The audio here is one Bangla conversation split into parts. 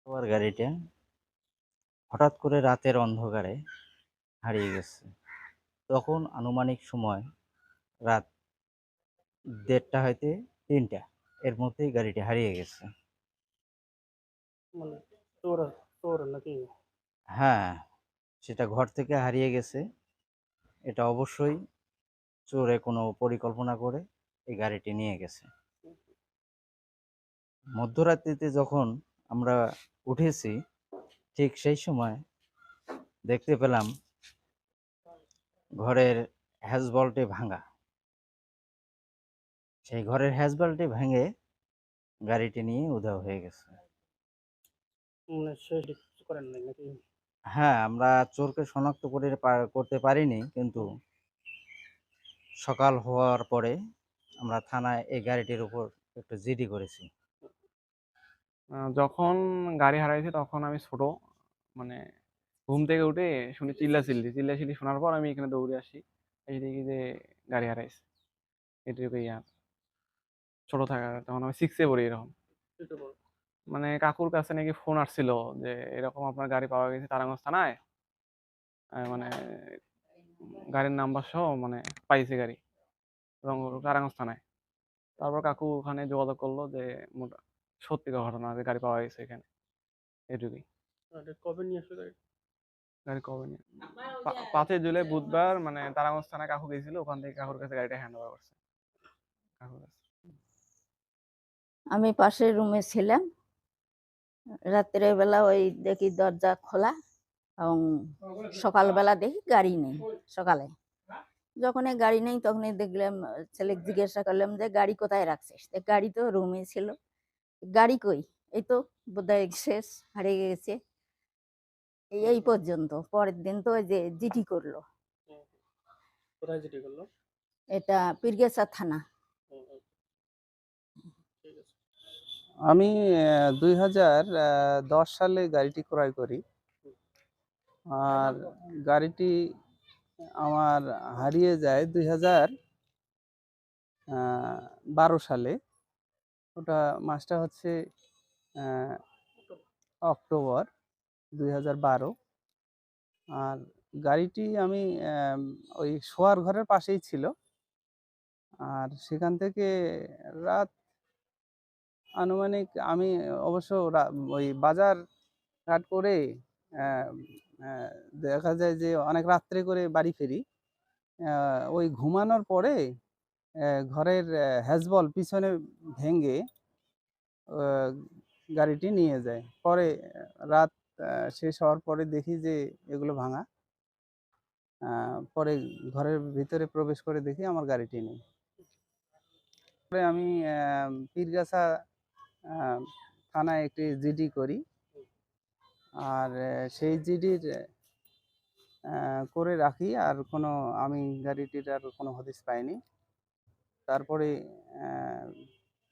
আমার গাড়িটা হঠাৎ করে রাতের অন্ধকারে হারিয়ে গেছে। তখন আনুমানিক সময় রাত ১:৩০ হইতে ৩টা এর মধ্যেই গাড়িটি হারিয়ে গেছে। মানে চোর চোর নাকি? হ্যাঁ, সেটা ঘর থেকে হারিয়ে গেছে। এটা অবশ্যই চোরে কোনো পরিকল্পনা করে এই গাড়িটি নিয়ে গেছে। মধ্যরাত্রিতে যখন আমরা উঠেছি ঠিক সেই সময় দেখতে পেলাম ঘরের হ্যাজবলটি ভাঙা। সেই ঘরের হ্যাজবলটি ভেঙে গাড়িটি নিয়ে উধাও হয়ে গেছে। মানে সে কিছু করেন নাই নাকি? হ্যাঁ, আমরা চোরকে শনাক্ত করতে পারিনি, কিন্তু সকাল হওয়ার পরে আমরা থানায় এই গাড়িটির উপর একটু জিডি করেছি। যখন গাড়ি হারাইছে তখন আমি ছোট, মানে ঘুম থেকে উঠে শুনি চিল্লাচিল্লি শোনার পর আমি এখানে দৌড়ে আসি, এসে দেখি যে গাড়ি হারাইছে। এটুকুই। আর ছোট থাকা, তখন আমি 6 এ পড়ি এরকম। মানে কাকুর কাছে নাকি ফোন আসছিল যে এরকম আপনার গাড়ি পাওয়া গেছে তারাগঞ্জ থানায়, মানে গাড়ির নাম্বার সহ মানে পাইছে গাড়ি তারাগঞ্জ থানায়। তারপর কাকু ওখানে যোগাযোগ করলো যে সত্যিকার ঘটনা যে গাড়ি পাওয়া গেছে এখানে। এটুকুই। কবে নিয়ে আসলো গাড়ি? গাড়ি কবে নিয়ে 5 জুলাই বুধবার মানে তারাগঞ্জ থানায় কাকু গেছিল, ওখান থেকে কাকুর কাছে গাড়িটা হ্যান্ড ওভার করছে কাকুর কাছে। আমি পাশের রুমে ছিলাম। রাত্রে বেলা ওই দেখি দরজা খোলা এবং সকালবেলা দেখি গাড়ি নেই। সকালে যখন গাড়ি নেই তখনই দেখলাম, ছেলে জিজ্ঞাসা করলাম যে গাড়ি কোথায় রাখছিস? গাড়ি তো রুমে ছিল। গাড়ি কই? এই তো বোধহয় শেষ, হারিয়ে গেছে। এই পর্যন্ত। পরের দিন তো ওই যে জিডি করলো। কোথায় জিডি করলো? এটা পীরগেছা থানা। ঠিক আছে। আমি 2010 সালে গাড়িটি ক্রয় করি। আর গাড়িটি আমার হারিয়ে যায় 2012 সালে। ওটা মাসটা হচ্ছে অক্টোবর 2012। আর গাড়িটি আমি ওই শোয়ার ঘরের পাশেই ছিল। আর সেখান থেকে রাত আনুমানিক আমি অবশ্য ওই বাজার ঘাট করে দেখা যায় যে অনেক রাত্রে করে বাড়ি ফিরি। ওই ঘুমানোর পরে ঘরের হ্যাজবল পিছনে ভেঙে গাড়িটি নিয়ে যায়। পরে রাত শেষ হওয়ার পরে দেখি যে এগুলো ভাঙা। পরে ঘরের ভিতরে প্রবেশ করে দেখি আমার গাড়িটি নেই। পরে আমি পীরগাছা থানায় একটি জিডি করি। আর সেই জিডির করে রাখি। আর আমি গাড়িটির আর কোনো হদিস পাইনি। তারপরে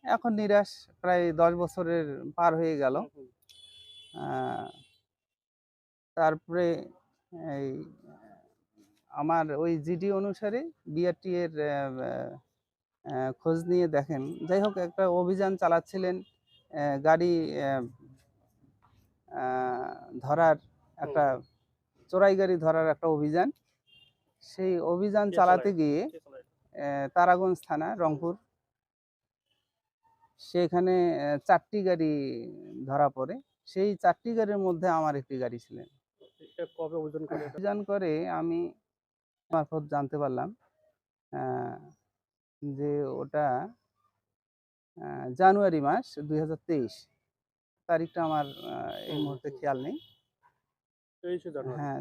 এখন নিরাশ, প্রায় 10 বছরের পার হয়ে গেল। তারপরে এই আমার ওই জিডি অনুসারে বিআরটি এর খোঁজ নিয়ে দেখেন, যাই হোক একটা অভিযান চালাচ্ছিলেন গাড়ি ধরার, একটা চোরাই গাড়ি ধরার একটা অভিযান। সেই অভিযান চালাতে গিয়ে তারাগঞ্জ থানা রংপুর, সেখানে 4টি গাড়ি ধরা পড়ে। সেই 4টি গাড়ির মধ্যে আমার একটি গাড়ি ছিলেন। কবে অভিযান করে আমি মারফত জানতে পারলাম যে ওটা জানুয়ারি মাস 2023। তারিখটা আমার এই মুহূর্তে খেয়াল নেই। 23শে জানুয়ারি। হ্যাঁ,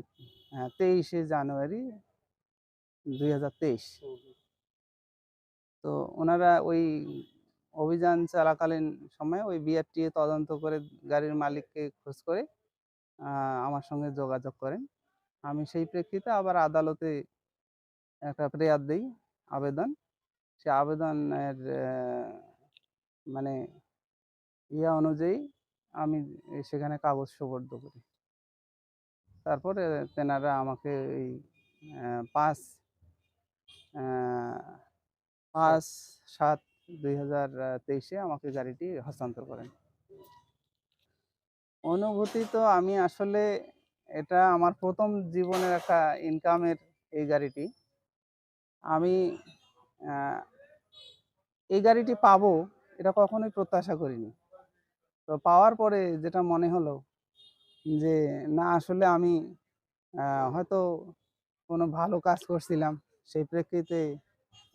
হ্যাঁ, 23শে জানুয়ারি 2023। হুম, হুম। তো ওনারা ওই অভিযান চলাকালীন সময়ে ওই বিআরটিএ তদন্ত করে গাড়ির মালিককে খোঁজ করে আমার সঙ্গে যোগাযোগ করেন। আমি সেই প্রেক্ষিতে আবার আদালতে একটা প্রেয়ার দেই, আবেদন। সে আবেদনের মানে অনুযায়ী আমি সেখানে কাগজ সোপর্দ করি। তারপরে তেনারা আমাকে এই ৫ আ ৫/৭/২০২৩ আমাকে গাড়িটি হস্তান্তর করেন। অনুভূতি তো আমি আসলে এটা আমার ১ম জীবনের একটা ইনকামের এই গাড়িটি। আমি আ এই গাড়িটি পাবো এটা কখনোই প্রত্যাশা করিনি। তো পাওয়ার পরে যেটা মনে হলো যে না আসলে আমি আ হয়তো কোনো ভালো কাজ করছিলাম। সেই প্রেক্ষিতে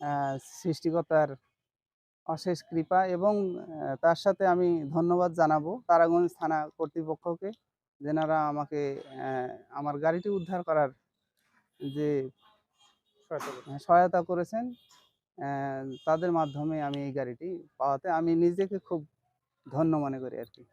আ সৃষ্টিকর্তার অশেষ কৃপা এবং তার সাথে আমি ধন্যবাদ জানাবো তারাগঞ্জ থানা কর্তৃপক্ষকে, যেনারা আমাকে অ্যা আমার গাড়িটি উদ্ধার করার যে সহায়তা করেছেন। অ্যা তাদের মাধ্যমে আমি এই গাড়িটি পাওয়াতে আমি নিজেকে খুব ধন্য মনে করি আরকি।